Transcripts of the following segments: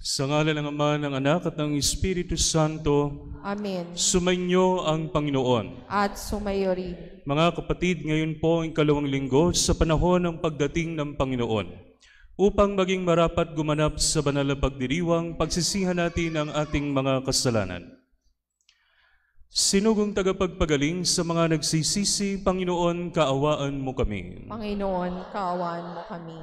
Sa ngalan ng Ama, ng Anak at ng Espiritu Santo, Amen. sumainyo ang Panginoon. At sumayo rin. Mga kapatid, ngayon po ang ikalawang linggo sa panahon ng pagdating ng Panginoon. Upang maging marapat gumanap sa banal na pagdiriwang, pagsisihan natin ang ating mga kasalanan. Sinugong tagapagpagaling sa mga nagsisisi, Panginoon, kaawaan mo kami. Panginoon, kaawaan mo kami.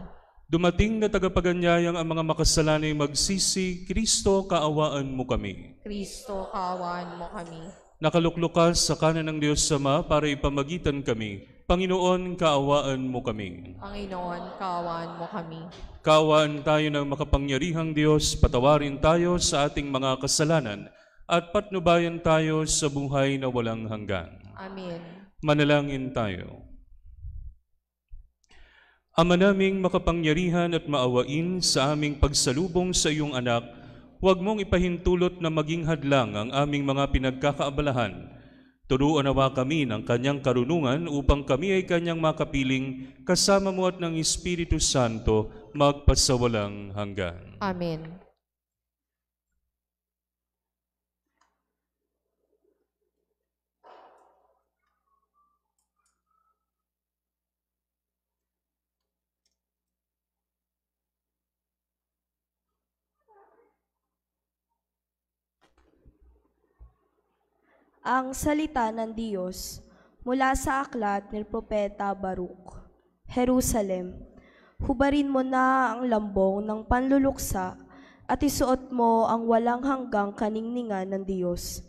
Dumating na tagapaganyayang ang mga makasalanay magsisi, Kristo, kaawaan mo kami. Kristo, kaawaan mo kami. Nakaluklukas sa kanan ng Diyos Ama para ipamagitan kami, Panginoon, kaawaan mo kami. Panginoon, kaawaan mo kami. Kaawaan tayo ng makapangyarihang Diyos, patawarin tayo sa ating mga kasalanan, at patnubayan tayo sa buhay na walang hanggan. Amen. Manalangin tayo. Ama naming makapangyarihan at maawain, sa aming pagsalubong sa iyong anak, huwag mong ipahintulot na maging hadlang ang aming mga pinagkakaabalahan. Turuan nawa kami ng kanyang karunungan upang kami ay kanyang makapiling kasama mo at ng Espiritu Santo magpasawalang hanggan. Amen. Ang salita ng Diyos mula sa aklat ni Propeta Baruch. Jerusalem, hubarin mo na ang lambong ng panluluksa at isuot mo ang walang hanggang kaningningan ng Diyos.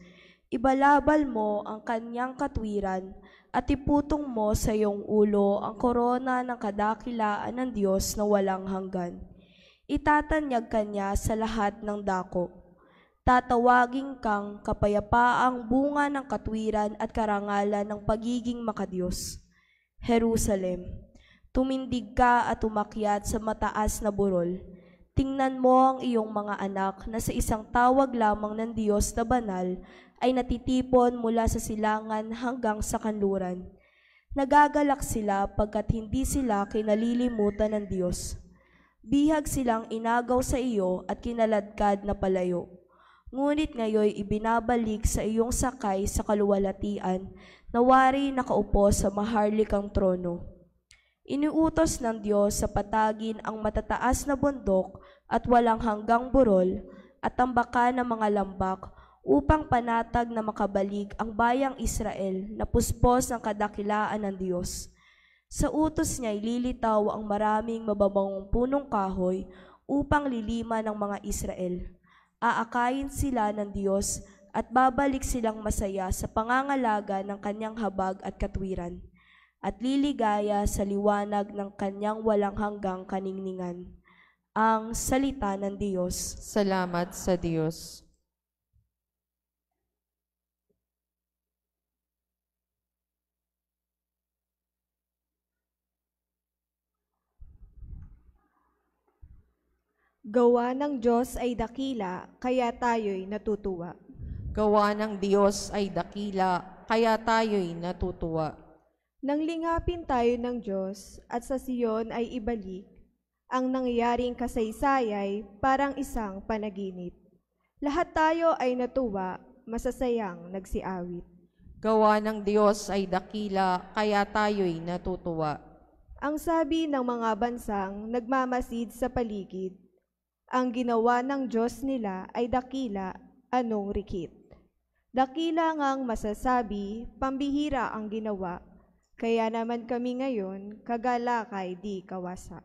Ibalabal mo ang kanyang katwiran at iputong mo sa iyong ulo ang korona ng kadakilaan ng Diyos na walang hanggan. Itatanyag kanya sa lahat ng dako. Tatawagin kang kapayapaang bunga ng katwiran at karangalan ng pagiging makadiyos. Jerusalem, tumindig ka at umakyat sa mataas na burol. Tingnan mo ang iyong mga anak na sa isang tawag lamang ng Diyos na banal ay natitipon mula sa silangan hanggang sa kanluran. Nagagalak sila pagkat hindi sila kinalilimutan ng Diyos. Bihag silang inagaw sa iyo at kinaladkad na palayo. Ngunit ngayon ibinabalik sa iyong sakay sa kaluwalhatian na wari nakaupo sa maharlikang trono. Iniutos ng Diyos sa patagin ang matataas na bundok at walang hanggang burol at tambakan ng mga lambak upang panatag na makabalik ang bayang Israel na puspos ng kadakilaan ng Diyos. Sa utos niya ililitaw ang maraming mababangong punong kahoy upang lilima ng mga Israel. Aakayin sila ng Diyos at babalik silang masaya sa pangangalaga ng kanyang habag at katwiran, at liligaya sa liwanag ng kanyang walang hanggang kaningningan. Ang salita ng Diyos. Salamat sa Diyos. Gawa ng Diyos ay dakila, kaya tayo'y natutuwa. Gawa ng Diyos ay dakila, kaya tayo'y natutuwa. Nang lingapin tayo ng Diyos at sa Siyon ay ibalik, ang nangyaring kasaysayay parang isang panaginip. Lahat tayo ay natuwa, masasayang nagsiawit. Gawa ng Diyos ay dakila, kaya tayo'y natutuwa. Ang sabi ng mga bansang nagmamasid sa paligid, ang ginawa ng Diyos nila ay dakila, anong rikit. Dakila ngang masasabi, pambihira ang ginawa, kaya naman kami ngayon, kagalakay di kawasa.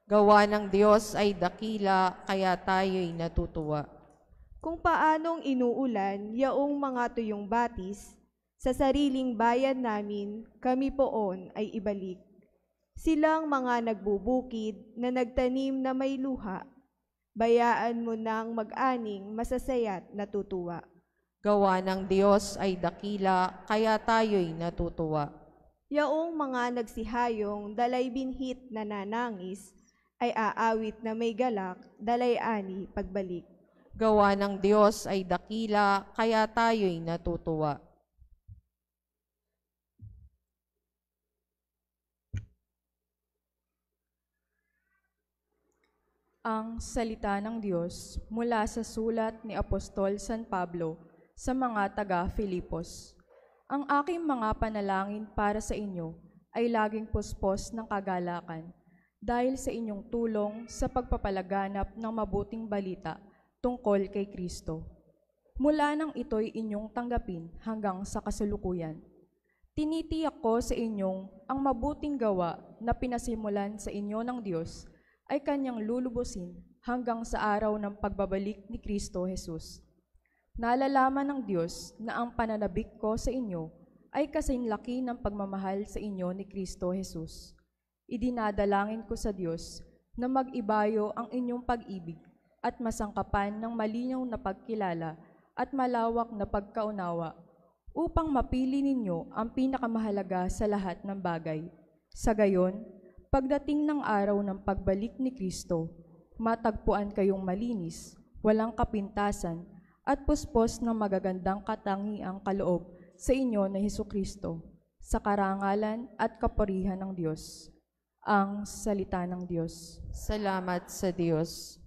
Gawa ng Diyos ay dakila, kaya tayo'y natutuwa. Kung paanong inuulan yaong mga tuyong batis, sa sariling bayan namin, kami poon ay ibalik. Silang mga nagbubukid na nagtanim na may luha, bayaan mo nang mag-aning masasaya't natutuwa. Gawa ng Diyos ay dakila, kaya tayo'y natutuwa. Yaong mga nagsihayong dalay binhit na nanangis, ay aawit na may galak, dalay ani pagbalik. Gawa ng Diyos ay dakila, kaya tayo'y natutuwa. Ang salita ng Diyos mula sa sulat ni Apostol San Pablo sa mga taga-Filipos. Ang aking mga panalangin para sa inyo ay laging puspos ng kagalakan dahil sa inyong tulong sa pagpapalaganap ng mabuting balita tungkol kay Kristo. Mula nang ito'y inyong tanggapin hanggang sa kasalukuyan. Tinitiyak ko sa inyong ang mabuting gawa na pinasimulan sa inyo ng Diyos ay Kanyang lulubusin hanggang sa araw ng pagbabalik ni Kristo Jesus. Nalalaman ng Diyos na ang pananabik ko sa inyo ay kasing laki ng pagmamahal sa inyo ni Kristo Jesus. Idinadalangin ko sa Diyos na mag-ibayo ang inyong pag-ibig at masangkapan ng malinaw na pagkilala at malawak na pagkaunawa upang mapili ninyo ang pinakamahalaga sa lahat ng bagay. Sa gayon, pagdating ng araw ng pagbalik ni Kristo, matagpuan kayong malinis, walang kapintasan, at puspos ng magagandang katangiang kaloob sa inyo na Hesukristo, sa karangalan at kapurihan ng Diyos. Ang salita ng Diyos. Salamat sa Diyos.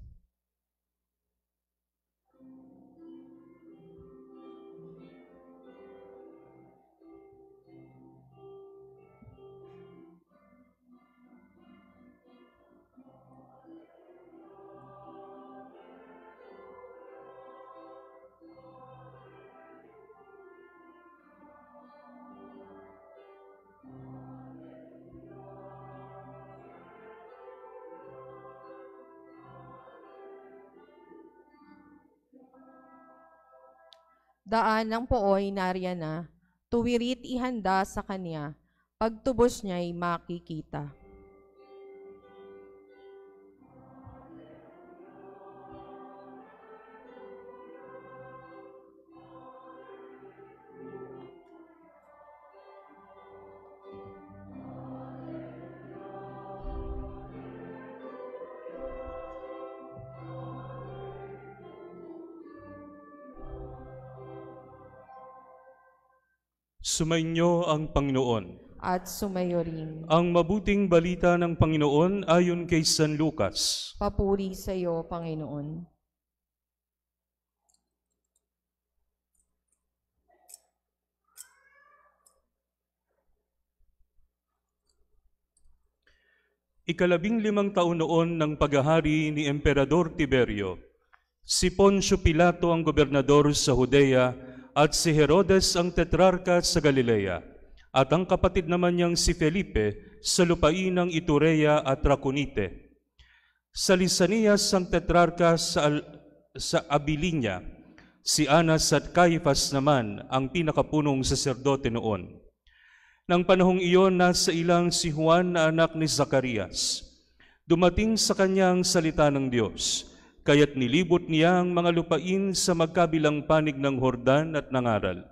Daan ng pooy nariyan na, tuwirit ihanda sa kanya, pagtubos niya'y makikita. Sumainyo ang Panginoon. At sumayo rin. Ang mabuting balita ng Panginoon ayon kay San Lucas. Papuri sa iyo, Panginoon. Ika-15 taon noon ng paghahari ni Emperador Tiberio, si Poncio Pilato ang gobernador sa Judea at si Herodes ang tetrarka sa Galilea, at ang kapatid naman niyang si Felipe sa lupain ng Iturea at Traconite. Sa Lisanias ang tetrarka sa Abilinia, si Anas at Caifas naman ang pinakapunong saserdote noon. Nang panahong iyon, nasa ilang si Juan na anak ni Zacarias. Dumating sa kanyang salita ng Diyos, kaya't nilibot niya ang mga lupain sa magkabilang panig ng Hordan at nangaral,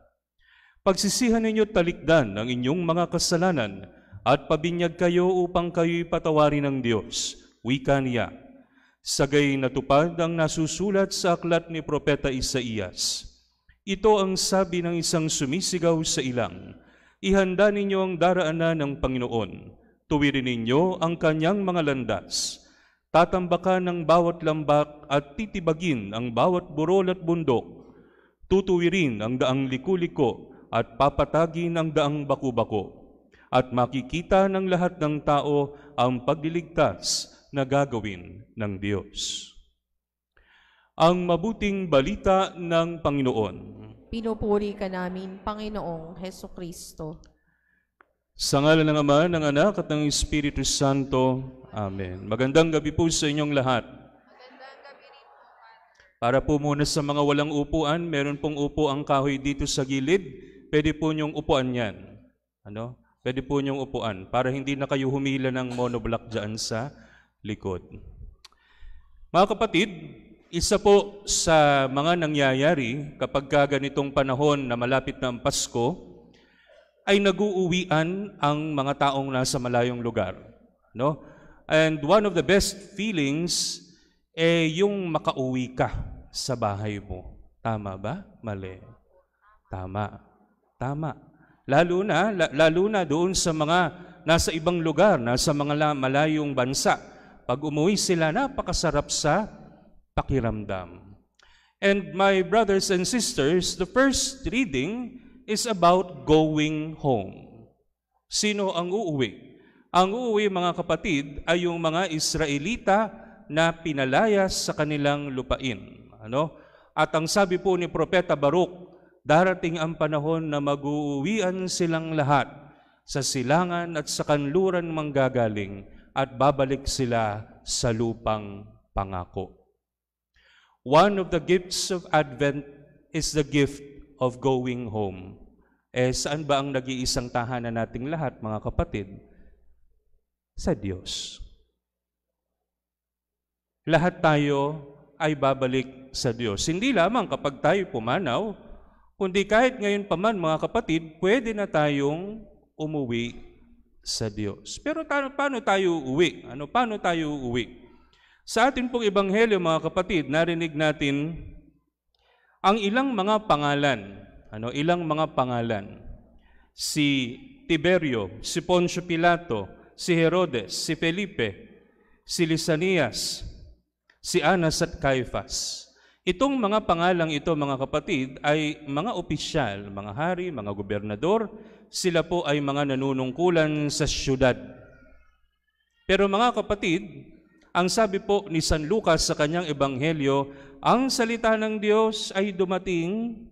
"Pagsisihan ninyo talikdan ang inyong mga kasalanan at pabinyag kayo upang kayo'y patawarin ng Diyos," wika niya. Sagay natupad ang nasusulat sa aklat ni Propeta Isaías. Ito ang sabi ng isang sumisigaw sa ilang, "Ihanda ninyo ang daraanan ng Panginoon, tuwirin ninyo ang kanyang mga landas. Tatambakan ang bawat lambak at titibagin ang bawat burol at bundok. Tutuwirin ang daang liku-liko at papatagin ang daang baku-bako. At makikita ng lahat ng tao ang pagliligtas na gagawin ng Diyos." Ang mabuting balita ng Panginoon. Pinupuri ka namin, Panginoong Hesukristo. Sa ngalan ng Ama, ng Anak at ng Espiritu Santo. Amen. Magandang gabi po sa inyong lahat. Para po muna sa mga walang upuan, meron pong upo ang kahoy dito sa gilid. Pwede po niyong upuan yan. Pwede po niyong upuan para hindi na kayo humila ng monoblock dyan sa likod. Mga kapatid, isa po sa mga nangyayari kapag ganitong panahon na malapit na ang Pasko, ay nag-uuwian ang mga taong nasa malayong lugar. And one of the best feelings yung makauwi ka sa bahay mo. Tama ba? Mali. Tama. Lalo na doon sa mga nasa ibang lugar, nasa mga malayong bansa. Pag umuwi sila, napakasarap sa pakiramdam. And my brothers and sisters, the first reading is about going home. Sino ang uuwi? Ang uuwi, mga kapatid, ay yung mga Israelita na pinalayas sa kanilang lupain. At ang sabi po ni Propeta Baruch, darating ang panahon na mag-uuwian silang lahat sa silangan at sa kanluran manggagaling at babalik sila sa lupang pangako. One of the gifts of Advent is the gift of going home. Saan ba ang nag-iisang tahanan nating lahat, mga kapatid? Sa Diyos. Lahat tayo ay babalik sa Diyos. Hindi lamang kapag tayo pumanaw, kundi kahit ngayon pa man, mga kapatid, pwede na tayong umuwi sa Diyos. Pero paano tayo uuwi? Paano tayo uuwi? Sa atin pong ebanghelyo, mga kapatid, narinig natin ang ilang mga pangalan. Ilang mga pangalan. Si Tiberio, si Poncio Pilato, si Herodes, si Felipe, si Lisanias, si Anas at Caifas. Itong mga pangalang ito, mga kapatid, ay mga opisyal, mga hari, mga gobernador. Sila po ay mga nanunungkulan sa syudad. Pero mga kapatid, ang sabi po ni San Lucas sa kanyang ebanghelyo, ang salita ng Diyos ay dumating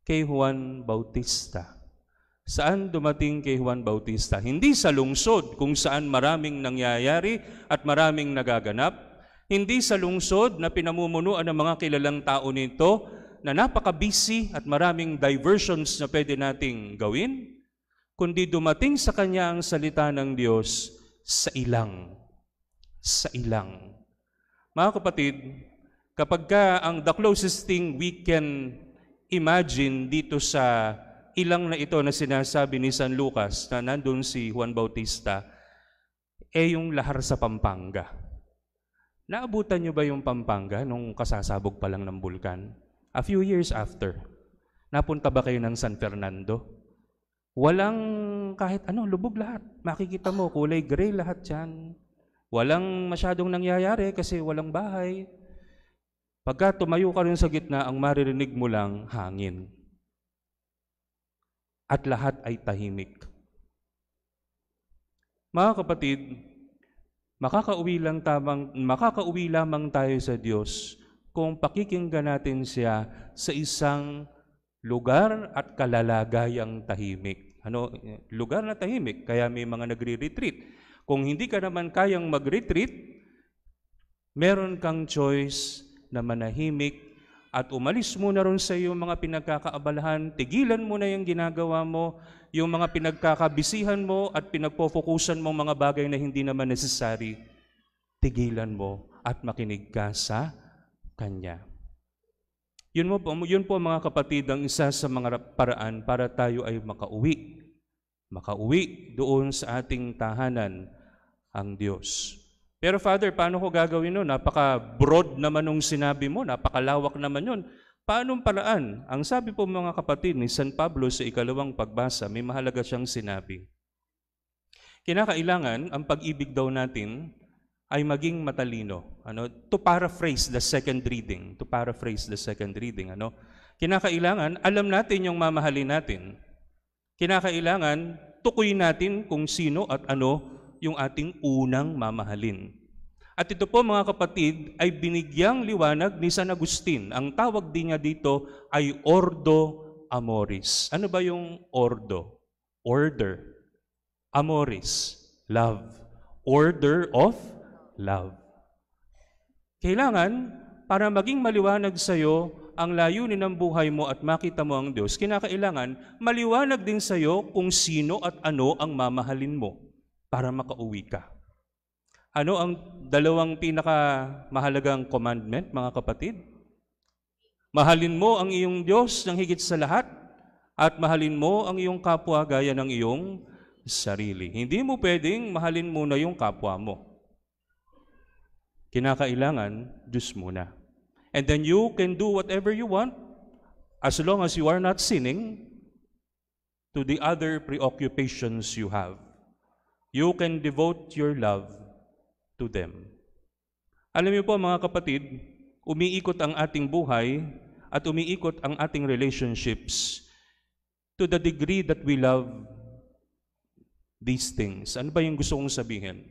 kay Juan Bautista. Saan dumating kay Juan Bautista? Hindi sa lungsod kung saan maraming nangyayari at maraming nagaganap. Hindi sa lungsod na pinamumunuan ng mga kilalang tao nito na napaka-busy at maraming diversions na pwede nating gawin, kundi dumating sa kanya ang salita ng Diyos sa ilang. Sa ilang. Mga kapatid, kapag ang the closest thing we can imagine dito sa ilang na ito na sinasabi ni San Lucas na nandun si Juan Bautista, yung lahar sa Pampanga. Naabutan niyo ba yung Pampanga nung kasasabog pa lang ng bulkan? A few years after, napunta ba kayo ng San Fernando? Walang kahit lubog lahat. Makikita mo, kulay gray lahat yan. Walang masyadong nangyayari kasi walang bahay. Pagka tumayo ka rin sa gitna, ang maririnig mo lang hangin. At lahat ay tahimik. Mga kapatid, makakauwi lamang tayo sa Diyos kung pakikinggan natin siya sa isang lugar at kalalagayang tahimik. Lugar na tahimik, kaya may mga nagre-retreat. Kung hindi ka naman kayang mag-retreat, meron kang choice na manahimik at umalis muna ron sa iyong mga pinagkakaabalahan, tigilan mo na yung ginagawa mo, yung mga pinagkakabisihan mo at pinagpofokusan mo mga bagay na hindi naman necessary, tigilan mo at makinig ka sa Kanya. Yun po mga kapatid, ang isa sa mga paraan para tayo ay makauwi. Makauwi doon sa ating tahanan ang Diyos. Pero Father, paano ko gagawin nun? Napaka-broad naman nung sinabi mo, napakalawak naman yun. Paanong paraan? Ang sabi po mga kapatid ni San Pablo sa ikalawang pagbasa, may mahalaga siyang sinabi. Kinakailangan, ang pag-ibig daw natin ay maging matalino. To paraphrase the second reading. Kinakailangan, alam natin yung mamahalin natin. Kinakailangan, tukoy natin kung sino at ano yung ating unang mamahalin. At ito po mga kapatid ay binigyang liwanag ni San Agustin. Ang tawag din niya dito ay Ordo Amoris. Ano ba yung ordo? Order. Amoris. Love. Order of love. Kailangan, para maging maliwanag sa iyo ang layunin ng buhay mo at makita mo ang Diyos, kinakailangan maliwanag din sa iyo kung sino at ano ang mamahalin mo para makauwi ka. Ano ang dalawang pinakamahalagang commandment, mga kapatid? Mahalin mo ang iyong Diyos ng higit sa lahat at mahalin mo ang iyong kapwa gaya ng iyong sarili. Hindi mo pwedeng mahalin muna yung kapwa mo. Kinakailangan, Diyos muna. And then you can do whatever you want as long as you are not sinning to the other preoccupations you have. You can devote your love to to them. Alam niyo po mga kapatid, umiikot ang ating buhay at umiikot ang ating relationships to the degree that we love these things. Ano ba yung gusto kong sabihin?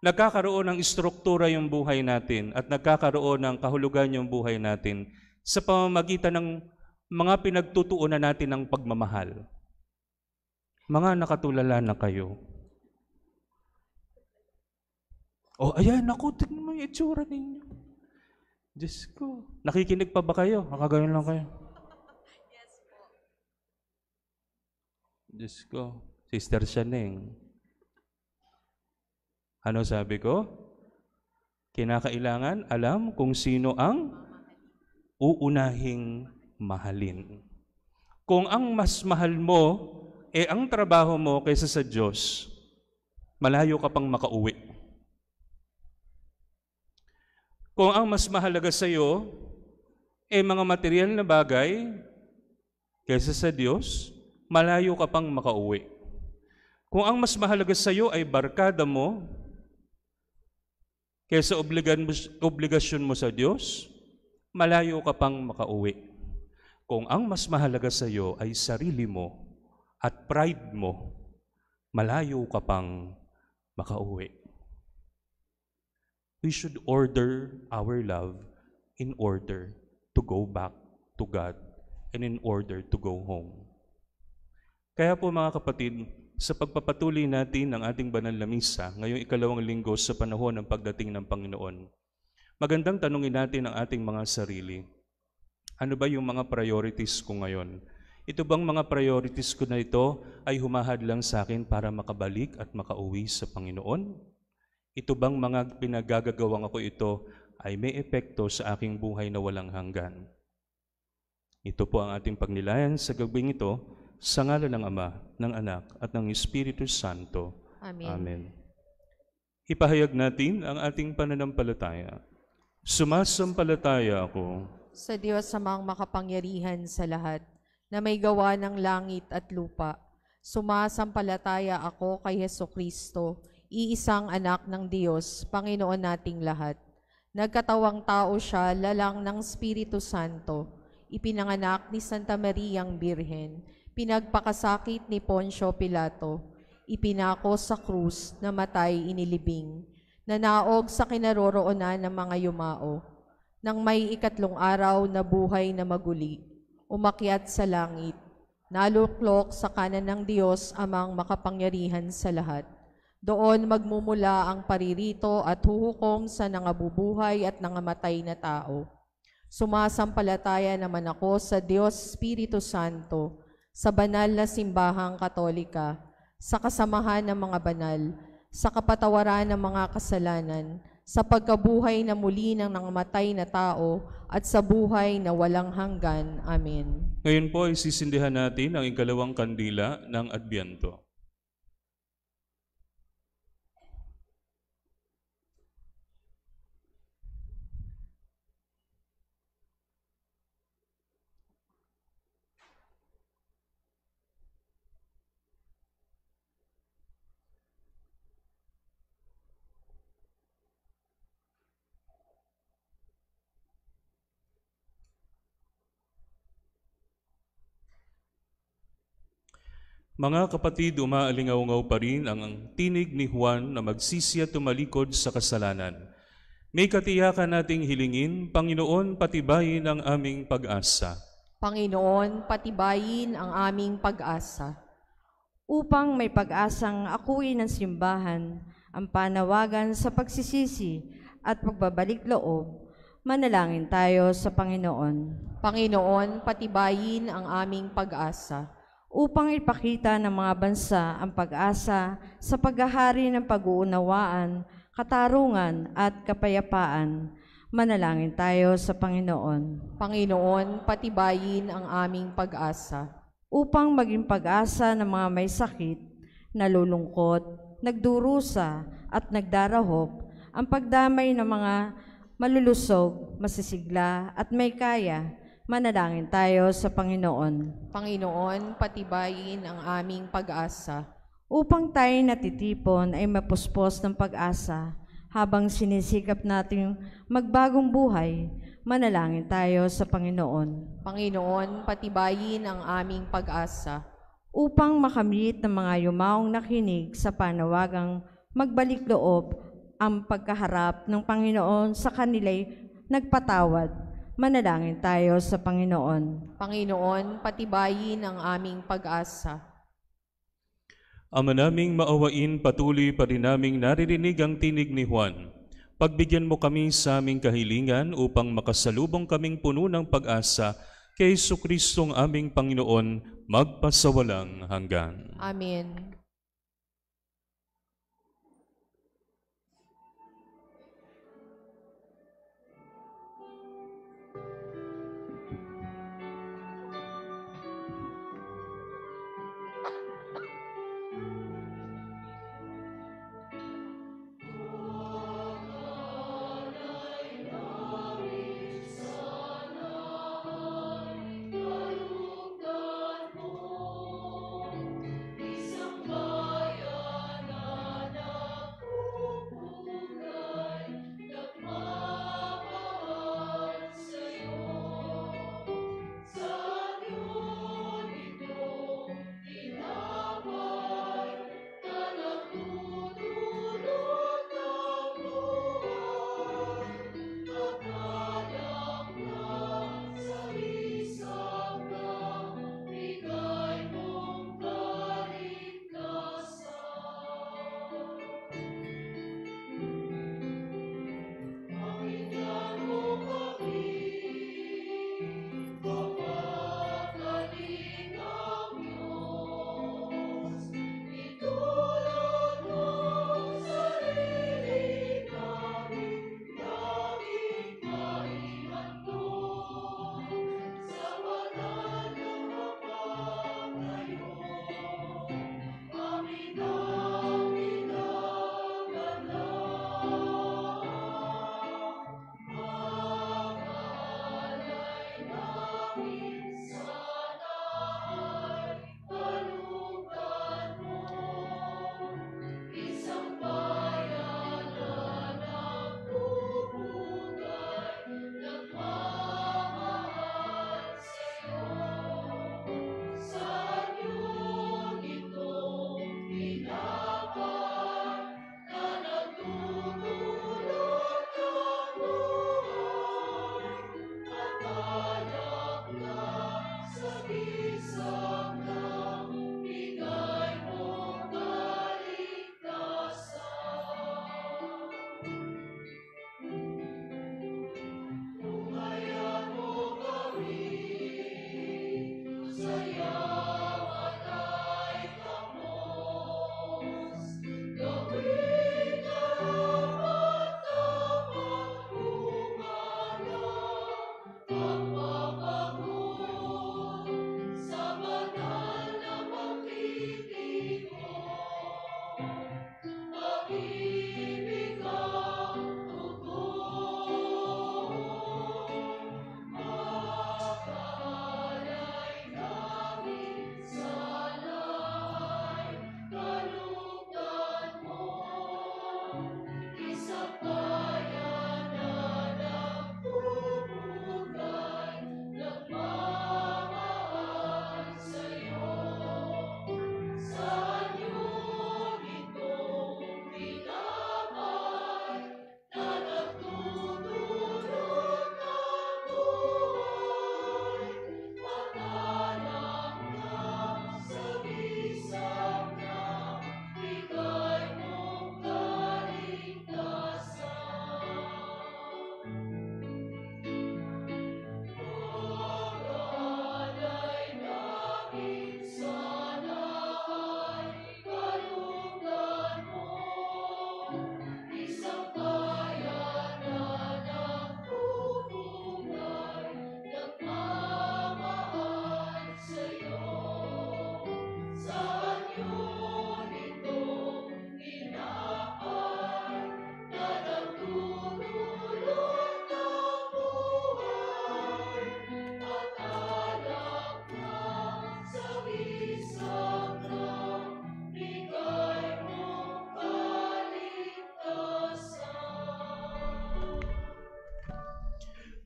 Nagkakaroon ng istruktura yung buhay natin at nagkakaroon ng kahulugan yung buhay natin sa pamamagitan ng mga pinagtutuunan natin ng pagmamahal. Mga nakatulala na kayo. Oh, ayan, naku, tignan mo yung itsura ninyo. Diyos ko. Nakikinig pa ba kayo? Nakagayon lang kayo. Yes po. Diyos ko. Sister Shaneng. Ano sabi ko? Kinakailangan alam kung sino ang uunahing mahalin. Kung ang mas mahal mo, ang trabaho mo kaysa sa Diyos, malayo ka pang makauwi. Kung ang mas mahalaga sa iyo, mga material na bagay kaysa sa Diyos, malayo ka pang makauwi. Kung ang mas mahalaga sa iyo ay barkada mo, kaysa obligasyon mo sa Diyos, malayo ka pang makauwi. Kung ang mas mahalaga sa iyo ay sarili mo at pride mo, malayo ka pang makauwi. We should order our love in order to go back to God and in order to go home. Kaya po mga kapatid, sa pagpapatuloy natin ng ating banal na misa, ngayong ikalawang linggo sa panahon ng pagdating ng Panginoon, magandang tanungin natin ang ating mga sarili. Ano ba yung mga priorities ko ngayon? Ito bang mga priorities ko na ito ay humahad lang sa akin para makabalik at makauwi sa Panginoon? Ito bang mga pinagagawang ako ito ay may epekto sa aking buhay na walang hanggan? Ito po ang ating pagnilayan sa gabing ito, sa ngalan ng Ama, ng Anak, at ng Espiritu Santo. Amen. Amen. Ipahayag natin ang ating pananampalataya. Sumasampalataya ako Sa Diyos amang makapangyarihan sa lahat, na may gawa ng langit at lupa. Sumasampalataya ako kay Hesukristo, iisang anak ng Diyos, Panginoon nating lahat. Nagkatawang tao siya, lalang ng Espiritu Santo, ipinanganak ni Santa Mariang Birhen, pinagpakasakit ni Poncio Pilato, ipinako sa krus, namatay, inilibing, nanaog sa kinaroroonan ng mga yumao, nang may ikatlong araw na buhay na maguli, umakyat sa langit, naluklok sa kanan ng Diyos amang makapangyarihan sa lahat. Doon magmumula ang paririto at huhukom sa nangabubuhay at nangamatay na tao. Sumasampalataya naman ako sa Diyos Espiritu Santo, sa banal na simbahang katolika, sa kasamahan ng mga banal, sa kapatawaran ng mga kasalanan, sa pagkabuhay na muli ng nangamatay na tao, at sa buhay na walang hanggan. Amen. Ngayon po ay sisindihan natin ang ikalawang kandila ng Adbyento. Mga kapatid, umaalingaw-ngaw pa rin ang tinig ni Juan na magsisi at tumalikod sa kasalanan. May katiyakan nating hilingin, Panginoon, patibayin ang aming pag-asa. Panginoon, patibayin ang aming pag-asa. Upang may pag-asang akuin ng simbahan, ang panawagan sa pagsisisi at pagbabalik loob, manalangin tayo sa Panginoon. Panginoon, patibayin ang aming pag-asa. Upang ipakita ng mga bansa ang pag-asa sa paghahari ng pag-uunawaan, katarungan at kapayapaan, manalangin tayo sa Panginoon. Panginoon, patibayin ang aming pag-asa. Upang maging pag-asa ng mga may sakit, nalulungkot, nagdurusa at nagdarahop, ang pagdamay ng mga malulusog, masisigla at may kaya, manalangin tayo sa Panginoon. Panginoon, patibayin ang aming pag-asa. upang tayo natitipon ay mapuspos ng pag-asa habang sinisikap nating magbagong buhay. Manalangin tayo sa Panginoon. Panginoon, patibayin ang aming pag-asa. Upang makamit ng mga yumaong nakinig sa panawagang magbalik loob ang pagkaharap ng Panginoon sa kanila'y nagpatawad. Manalangin tayo sa Panginoon. Panginoon, patibayin ang aming pag-asa. Ama naming maawain, patuloy pa rin naming naririnig ang tinig ni Juan. Pagbigyan mo kami sa aming kahilingan upang makasalubong kaming puno ng pag-asa kay Jesucristong aming Panginoon, magpasawalang hanggan. Amen.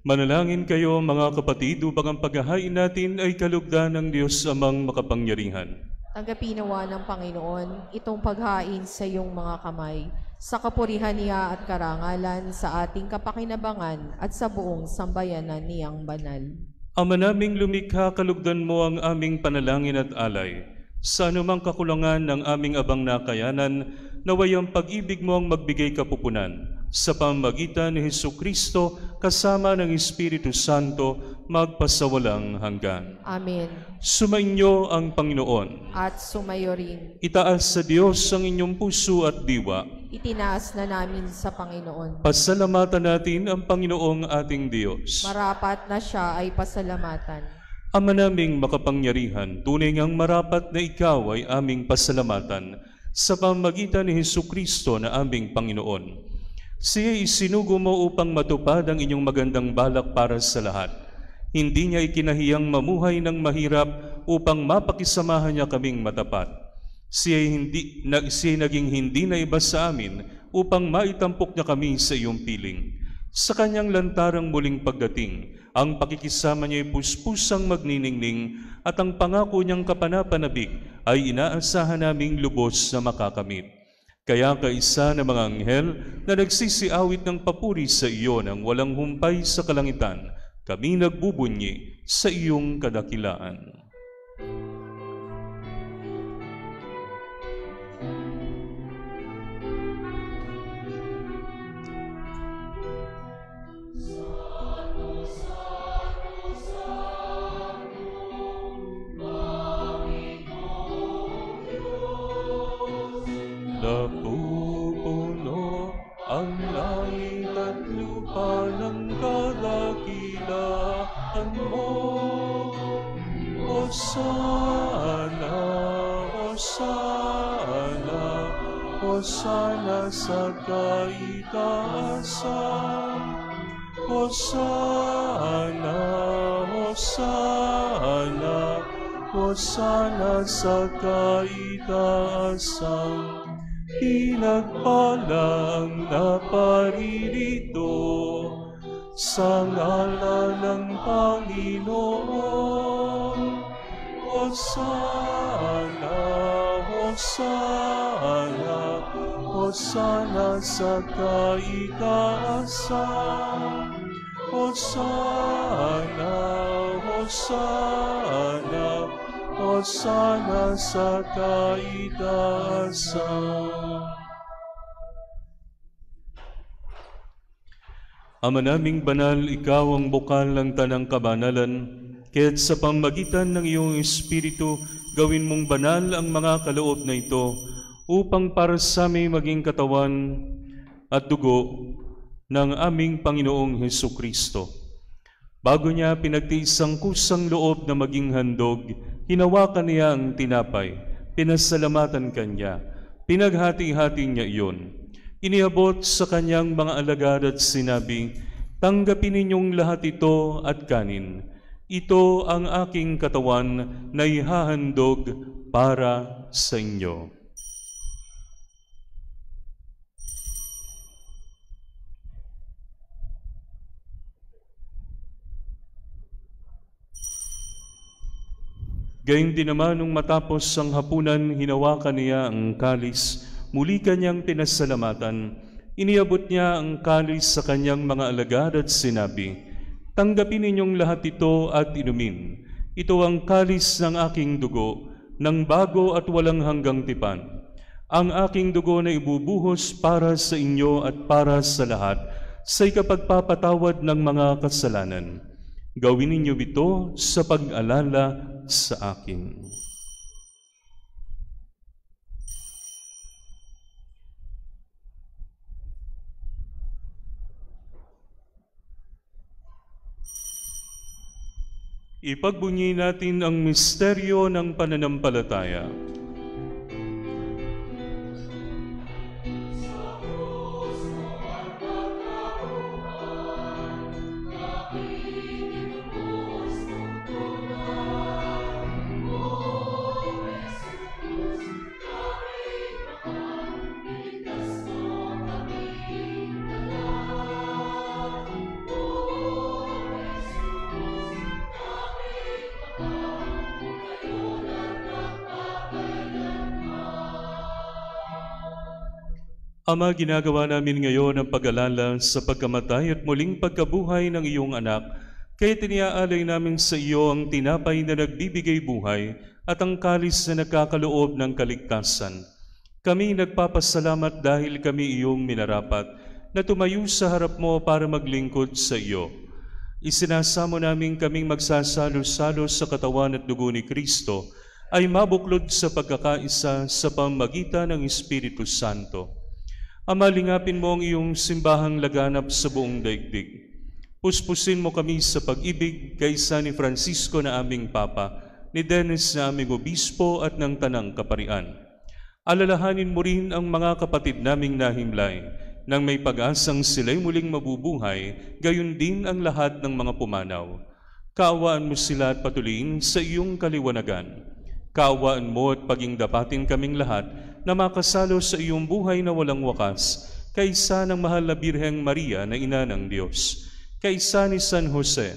Manalangin kayo mga kapatid upang ang paghahain natin ay kalugdan ng Diyos amang makapangyarihan. Tanggapin nawa ng Panginoon itong paghain sa iyong mga kamay, sa kapurihan niya at karangalan, sa ating kapakinabangan at sa buong sambayanan niyang banal. Ama naming lumikha, kalugdan mo ang aming panalangin at alay. Sa anumang kakulangan ng aming abang nakayanan, naway ang pag-ibig mo ang magbigay kapupunan. Sa pamamagitan ni Hesukristo, kasama ng Espiritu Santo, magpasawalang hanggan. Amen. Sumainyo ang Panginoon. At sumayo rin. Itaas sa Diyos ang inyong puso at diwa. Itinaas na namin sa Panginoon. Pasalamatan natin ang Panginoong ating Diyos. Marapat na siya ay pasalamatan. Ama naming makapangyarihan, tunay ngang marapat na ikaw ay aming pasalamatan sa pamamagitan ni Hesukristo na aming Panginoon. Siya isinugo mo upang matupad ang inyong magandang balak para sa lahat. Hindi niya ikinahiyang mamuhay ng mahirap upang mapakisamahan niya kaming matapat. Siya naging hindi na iba sa amin upang maitampok niya kami sa iyong piling. Sa kanyang lantarang muling pagdating, ang pakikisama niya ay puspusang magniningning at ang pangako niyang kapanapanabik ay inaasahan naming lubos na makakamit. Kaya kaisa ng mga anghel na nagsisiawit ng papuri sa iyo ng walang humpay sa kalangitan, kami nagbubunyi sa iyong kadakilaan. Napupuno ang langit at lupa ng kadakilaan mo. Hosana, Hosana, Hosana sa kaitaasan. Hosana, Hosana, Hosana sa kaitaasan. Pinagpalang naparirito sa ngalan ng Panginoon. Hosana, Hosana, Hosana sa kaitaasan. Hosana, Hosana, Hosana sa kaitaasan. Ama naming banal, ikaw ang bukal ng tanang kabanalan, kaya't sa pamamagitan ng iyong Espiritu, gawin mong banal ang mga kaloob na ito, upang para sa aming maging katawan at dugo ng aming Panginoong Hesukristo. Bago niya pinagtiis ang kusang loob na maging handog, hinawakan niya ang tinapay, pinasalamatan kanya, pinaghati-hati niya iyon. Iniabot sa kanyang mga alagad at sinabi, "Tanggapin ninyong lahat ito at kanin. Ito ang aking katawan na ihahandog para sa inyo." Gayun din naman nung matapos ang hapunan, hinawakan niya ang kalis, muli kanyang pinasalamatan. Iniabot niya ang kalis sa kanyang mga alagad at sinabi, "Tanggapin ninyong lahat ito at inumin. Ito ang kalis ng aking dugo, ng bago at walang hanggang tipan. Ang aking dugo na ibubuhos para sa inyo at para sa lahat, sa ikapagpapatawad ng mga kasalanan. Gawin ninyo ito sa pag-alala sa akin." Ipagbunyi natin ang misteryo ng pananampalataya. Ama, ginagawa namin ngayon ang pag-alala sa pagkamatay at muling pagkabuhay ng iyong anak, kaya tiniaalay namin sa iyo ang tinapay na nagbibigay buhay at ang kalis na nagkakaloob ng kaligtasan. Kami nagpapasalamat dahil kami iyong minarapat na tumayo sa harap mo para maglingkod sa iyo. Isinasamo namin kaming magsasalo-salo sa katawan at dugo ni Kristo ay mabuklod sa pagkakaisa sa pamamagitan ng Espiritu Santo. Ama, lingapin mo ang iyong simbahang laganap sa buong daigdig. Puspusin mo kami sa pag-ibig kaysa ni Francisco na aming Papa, ni Dennis na aming Obispo at ng Tanang Kaparian. Alalahanin mo rin ang mga kapatid naming nahimlay, nang may pag-asang sila'y muling mabubuhay, gayon din ang lahat ng mga pumanaw. Kaawaan mo sila at patuloyin sa iyong kaliwanagan. Kaawaan mo at pagingdapatin kaming lahat na makasalo sa iyong buhay na walang wakas, kaysa ng mahal na Birheng Maria na Ina ng Diyos, kaysa ni San Jose,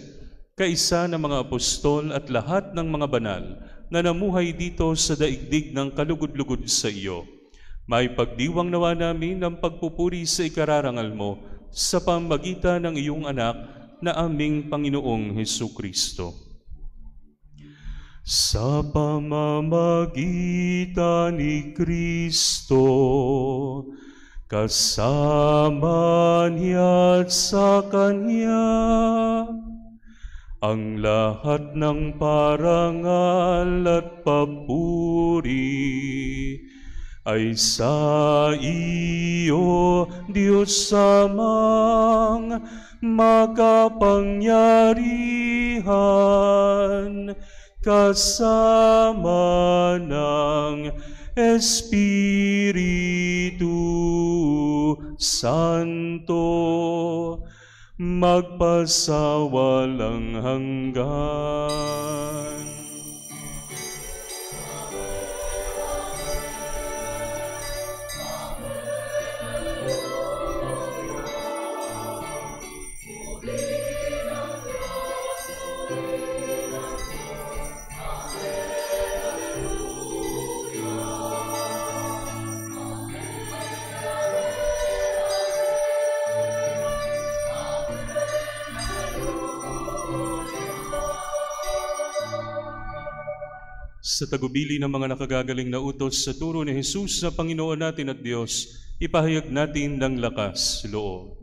kaysa ng mga apostol at lahat ng mga banal na namuhay dito sa daigdig ng kalugod-lugod sa iyo. May pagdiwang nawa namin ang pagpupuri sa ikararangal mo sa pamamagitan ng iyong anak na aming Panginoong Hesukristo. Sa pamamagitan ni Kristo, kasama niya at sa Kanya, ang lahat ng parangal at papuri ay sa iyo, Diyos Amang makapangyarihan, kasama ng Espiritu Santo, magpasawalang hanggan. Sa tagubili ng mga nakagagaling na utos sa turo ni Jesus na Panginoon natin at Diyos, ipahayag natin ng lakas loob.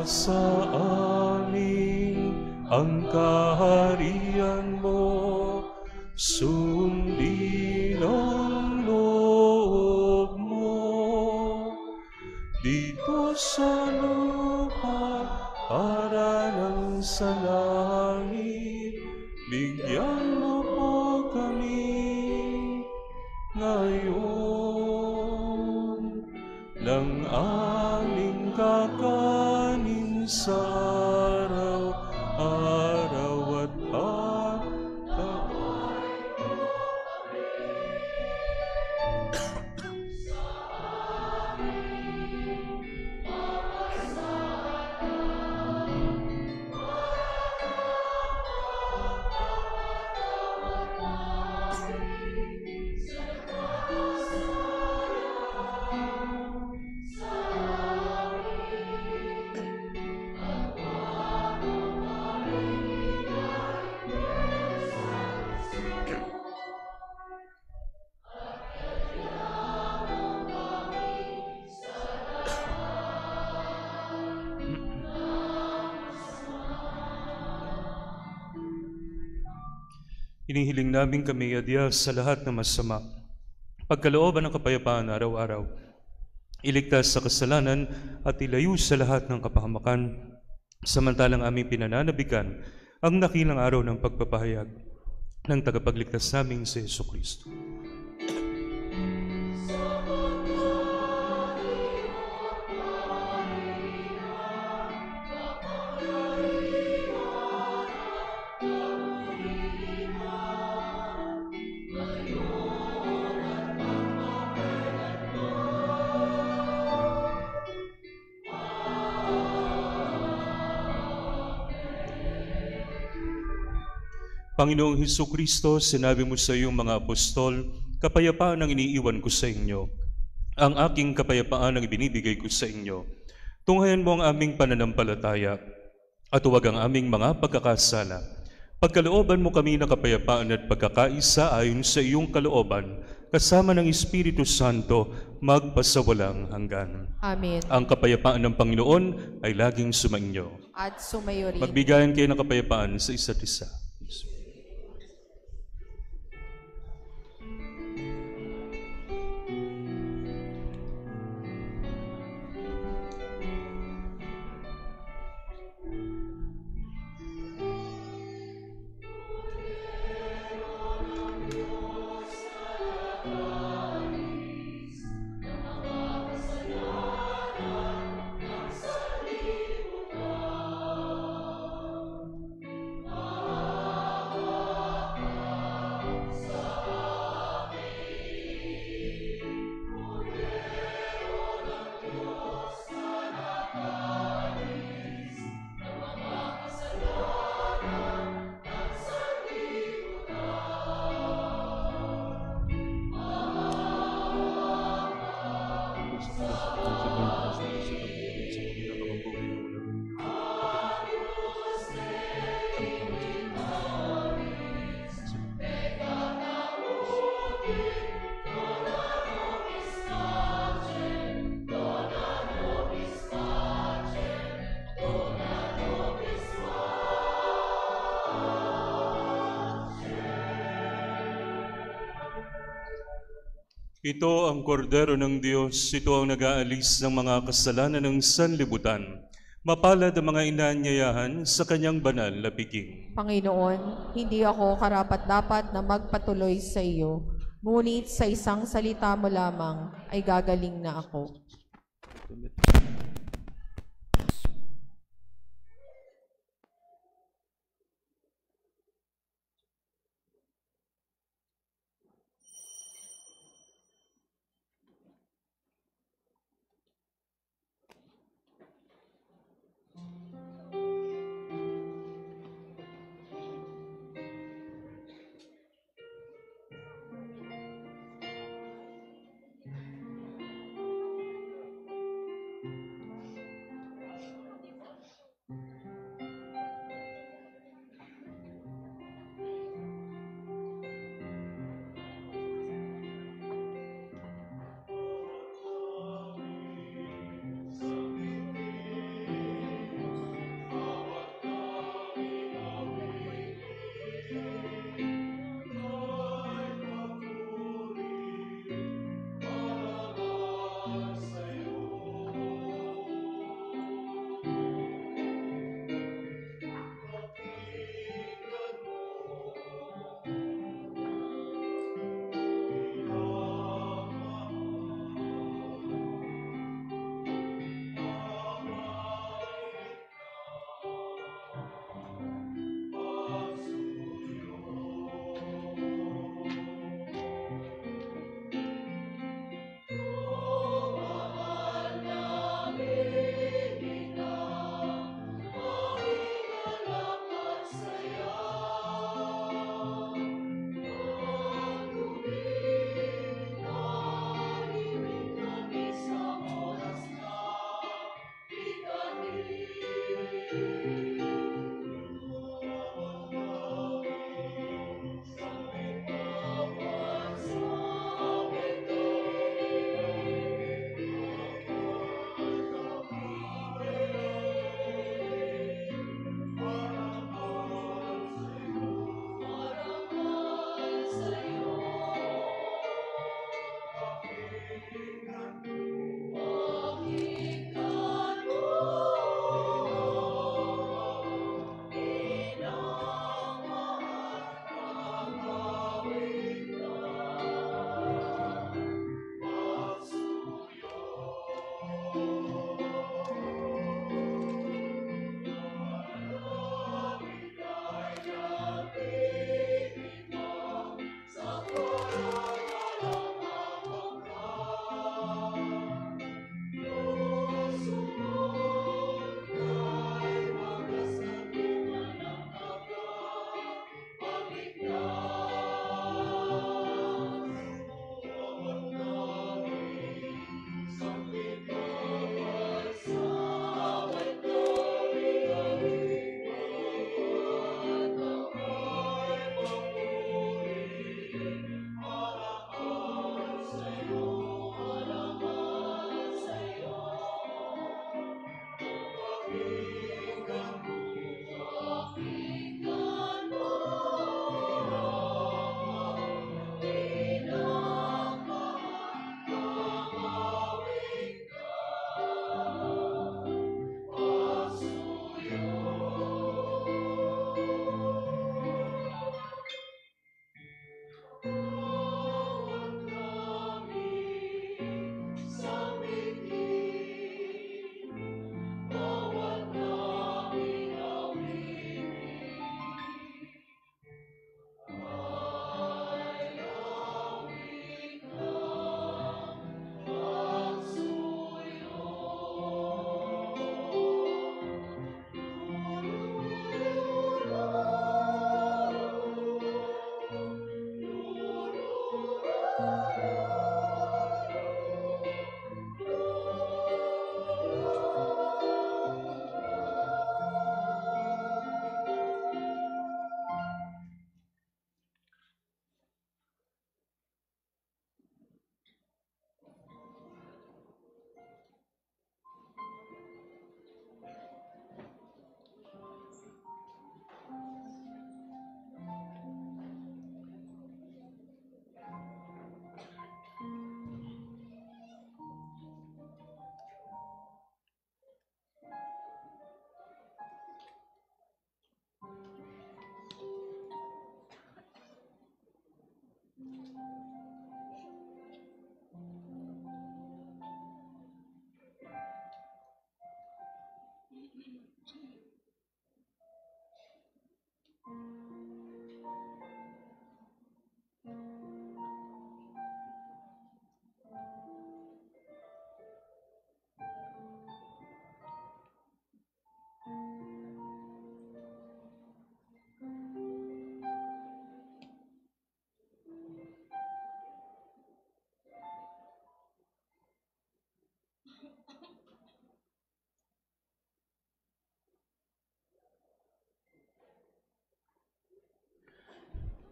Sa amin ang kaharian mo, sundin ang loob mo, dito sa lupa para ng sa langit. Bigyan mo po kami ngayon ng aming kakanin sa araw-araw at Inihiling namin kami, Diyos, sa lahat ng masama, pagkalooban ng kapayapaan araw-araw, iligtas sa kasalanan at ilayo sa lahat ng kapahamakan, samantalang aming pinananabikan ang dakilang araw ng pagpapahayag ng tagapagligtas naming si Jesucristo. Panginoong Hesus Kristo, sinabi mo sa iyong mga apostol, kapayapaan ang iniiwan ko sa inyo. Ang aking kapayapaan ang ibinibigay ko sa inyo. Tunghayan mo ang aming pananampalataya at huwag ang aming mga pagkakasala. Pagkalooban mo kami ng kapayapaan at pagkakaisa ayon sa iyong kalooban, kasama ng Espiritu Santo, magpasawalang hanggan. Amen. Ang kapayapaan ng Panginoon ay laging sumainyo. At sumayo rin. Magbigayan kayo ng kapayapaan sa isa't isa. Ito ang kordero ng Diyos, ito ang nag-aalis ng mga kasalanan ng sanlibutan. Mapalad ang mga inaanyayahan sa kanyang banal na piging. Panginoon, hindi ako karapat-dapat na magpatuloy sa iyo, ngunit sa isang salita mo lamang ay gagaling na ako.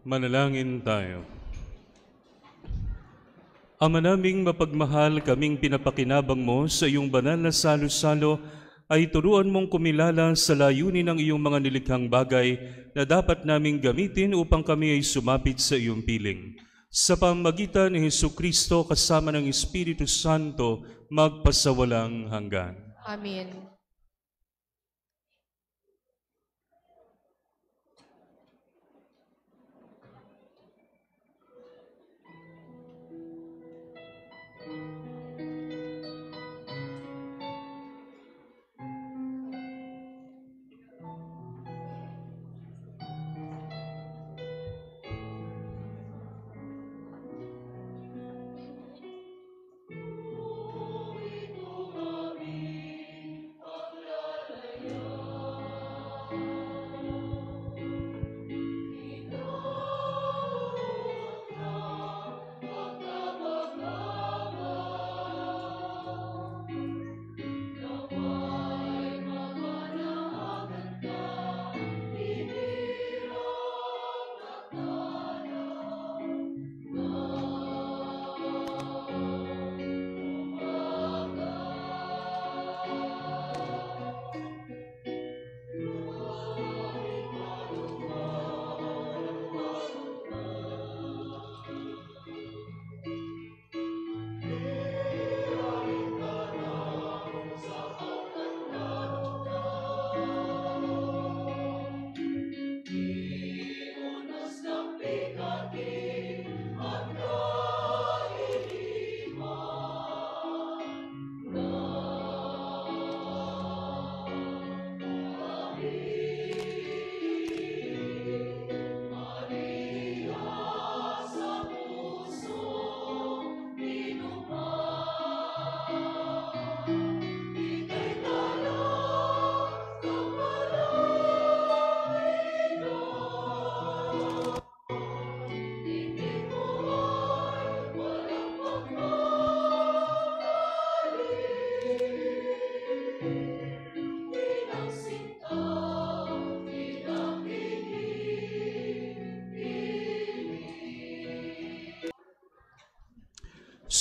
Manalangin tayo. Ama naming mapagmahal, kaming pinapakinabang mo sa iyong banal na salo-salo, ay turuan mong kumilala sa layunin ng iyong mga nilikhang bagay na dapat naming gamitin upang kami ay sumapit sa iyong piling. Sa pamamagitan ni Jesucristo kasama ng Espiritu Santo, magpasawalang hanggan. Amen.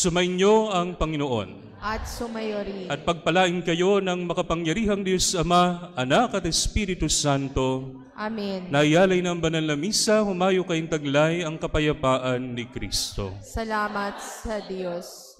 Sumainyo ang Panginoon. At sumayo rin. At pagpalain kayo ng makapangyarihang Diyos Ama, Anak at Espiritu Santo. Amen. Naiyalay ng banal na misa, humayo kayong taglay ang kapayapaan ni Kristo. Salamat sa Diyos.